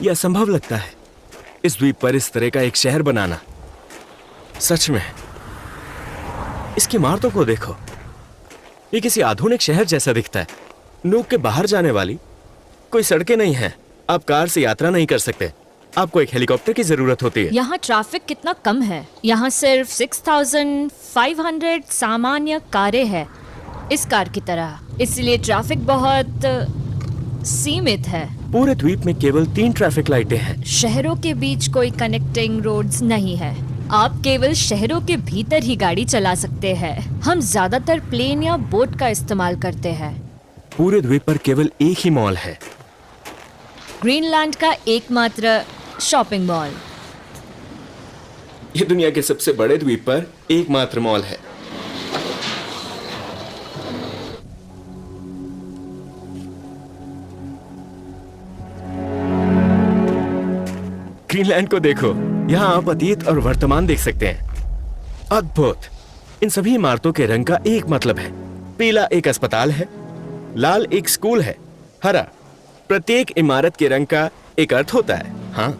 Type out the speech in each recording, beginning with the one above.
यह असंभव लगता है, इस द्वीप पर इस तरह का एक शहर बनाना। सच में इसकी इमारतों को देखो, ये किसी आधुनिक शहर जैसा दिखता है। नूक के बाहर जाने वाली कोई सड़कें नहीं हैं। आप कार से यात्रा नहीं कर सकते, आपको एक हेलीकॉप्टर की जरूरत होती है। यहाँ ट्रैफिक कितना कम है। यहाँ सिर्फ 6500 सामान्य कारें हैं इस कार की तरह, इसलिए ट्रैफिक बहुत सीमित है। पूरे द्वीप में केवल 3 ट्रैफिक लाइटें हैं। शहरों के बीच कोई कनेक्टिंग रोड्स नहीं है। आप केवल शहरों के भीतर ही गाड़ी चला सकते हैं। हम ज्यादातर प्लेन या बोट का इस्तेमाल करते हैं। पूरे द्वीप पर केवल एक ही मॉल है, ग्रीनलैंड का एकमात्र शॉपिंग मॉल। यह दुनिया के सबसे बड़े द्वीप पर एकमात्र मॉल है। ग्रीनलैंड को देखो, यहाँ आप अतीत और वर्तमान देख सकते हैं। अद्भुत। इन सभी इमारतों के रंग का एक मतलब है। पीला एक अस्पताल है, लाल एक स्कूल है, हरा प्रत्येक इमारत के रंग का एक अर्थ होता है। हाँ,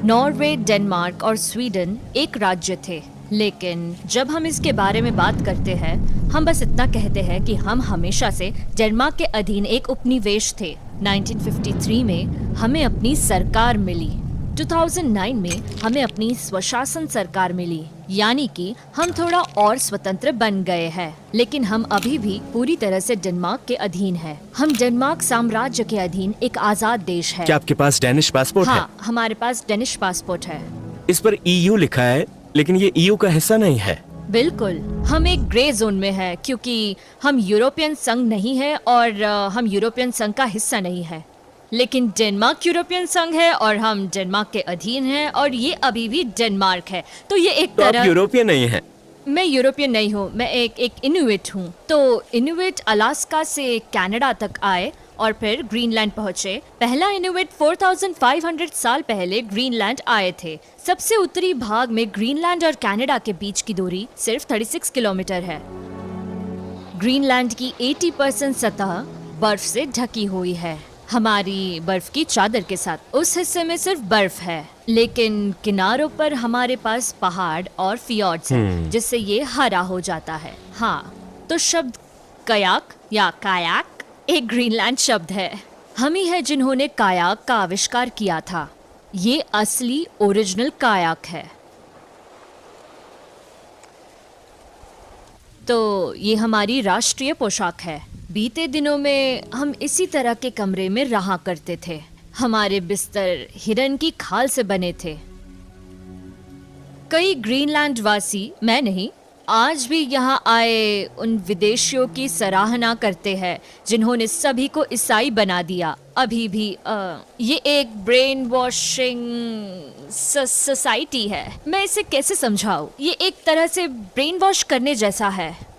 नॉर्वे, डेनमार्क और स्वीडन एक राज्य थे, लेकिन जब हम इसके बारे में बात करते हैं, हम बस इतना कहते हैं कि हम हमेशा से डेनमार्क के अधीन एक उपनिवेश थे। 1953 में हमें अपनी सरकार मिली। 2009 में हमें अपनी स्वशासन सरकार मिली, यानी कि हम थोड़ा और स्वतंत्र बन गए हैं, लेकिन हम अभी भी पूरी तरह से डेनमार्क के अधीन हैं। हम डेनमार्क साम्राज्य के अधीन एक आजाद देश है। क्या आपके पास डेनिश पासपोर्ट है? हाँ, हमारे पास डेनिश पासपोर्ट है। इस पर EU लिखा है, लेकिन ये EU का हिस्सा नहीं है। बिल्कुल, हम एक ग्रे जोन में है, क्योंकि हम यूरोपियन संघ नहीं है और हम यूरोपियन संघ का हिस्सा नहीं है। लेकिन डेनमार्क यूरोपियन संघ है और हम डेनमार्क के अधीन हैं, और ये अभी भी डेनमार्क है। तो ये एक तो तरह आप यूरोपियन नहीं है। मैं यूरोपियन नहीं हूँ, मैं एक इनुइट हूँ। तो इनुइट अलास्का से कनाडा तक आए और फिर ग्रीनलैंड पहुंचे। पहला इनुइट 4500 साल पहले ग्रीनलैंड आए थे। सबसे उत्तरी भाग में ग्रीनलैंड और कनाडा के बीच की दूरी सिर्फ 36 किलोमीटर है। ग्रीनलैंड की 80% सतह बर्फ से ढकी हुई है, हमारी बर्फ की चादर के साथ। उस हिस्से में सिर्फ बर्फ है, लेकिन किनारों पर हमारे पास पहाड़ और फियोर्ड्स हैं, जिससे ये हरा हो जाता है। हाँ, तो शब्द कयाक या कायाक एक ग्रीनलैंड शब्द है। हम ही है जिन्होंने कायाक का आविष्कार किया था। ये असली ओरिजिनल कायाक है। तो ये हमारी राष्ट्रीय पोशाक है। बीते दिनों में हम इसी तरह के कमरे में रहा करते थे। हमारे बिस्तर हिरन की खाल से बने थे। कई ग्रीनलैंड वासी, मैं नहीं, आज भी यहाँ आए उन विदेशियों की सराहना करते हैं जिन्होंने सभी को ईसाई बना दिया। अभी भी ये एक ब्रेन वॉशिंग सोसाइटी है। मैं इसे कैसे समझाऊं? ये एक तरह से ब्रेन वॉश करने जैसा है।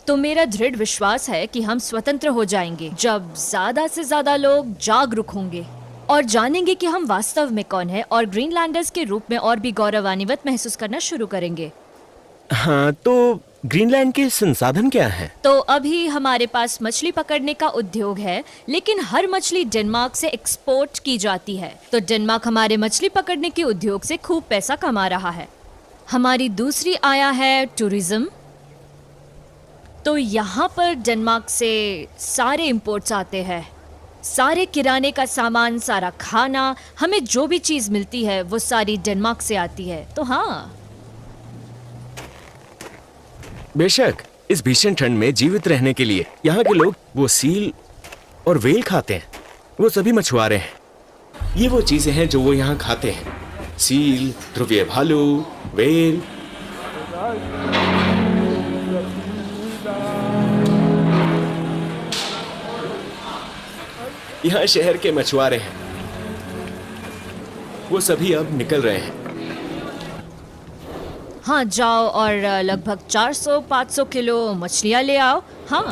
तो मेरा दृढ़ विश्वास है कि हम स्वतंत्र हो जाएंगे जब ज्यादा से ज्यादा लोग जागरूक होंगे और जानेंगे कि हम वास्तव में कौन है, और ग्रीनलैंडर्स के रूप में और भी गौरवान्वित महसूस करना शुरू करेंगे। हाँ, तो ग्रीनलैंड के संसाधन क्या हैं? तो अभी हमारे पास मछली पकड़ने का उद्योग है, लेकिन हर मछली डेनमार्क से एक्सपोर्ट की जाती है। तो डेनमार्क हमारे मछली पकड़ने के उद्योग से खूब पैसा कमा रहा है। हमारी दूसरी आया है टूरिज्म। तो यहाँ पर डेनमार्क से सारे इंपोर्ट्स आते हैं, सारे किराने का सामान, सारा खाना, हमें जो भी चीज मिलती है वो सारी डेनमार्क से आती है। तो हाँ, बेशक इस भीषण ठंड में जीवित रहने के लिए यहाँ के लोग वो सील और व्हेल खाते हैं। वो सभी मछुआरे हैं। ये वो चीजें हैं जो वो यहाँ खाते हैं: सील, ध्रुवीय भालू, व्हेल। यहाँ शहर के मछुआरे हैं, वो सभी अब निकल रहे हैं। हाँ, जाओ और लगभग 400-500 किलो मछलियाँ ले आओ। हाँ,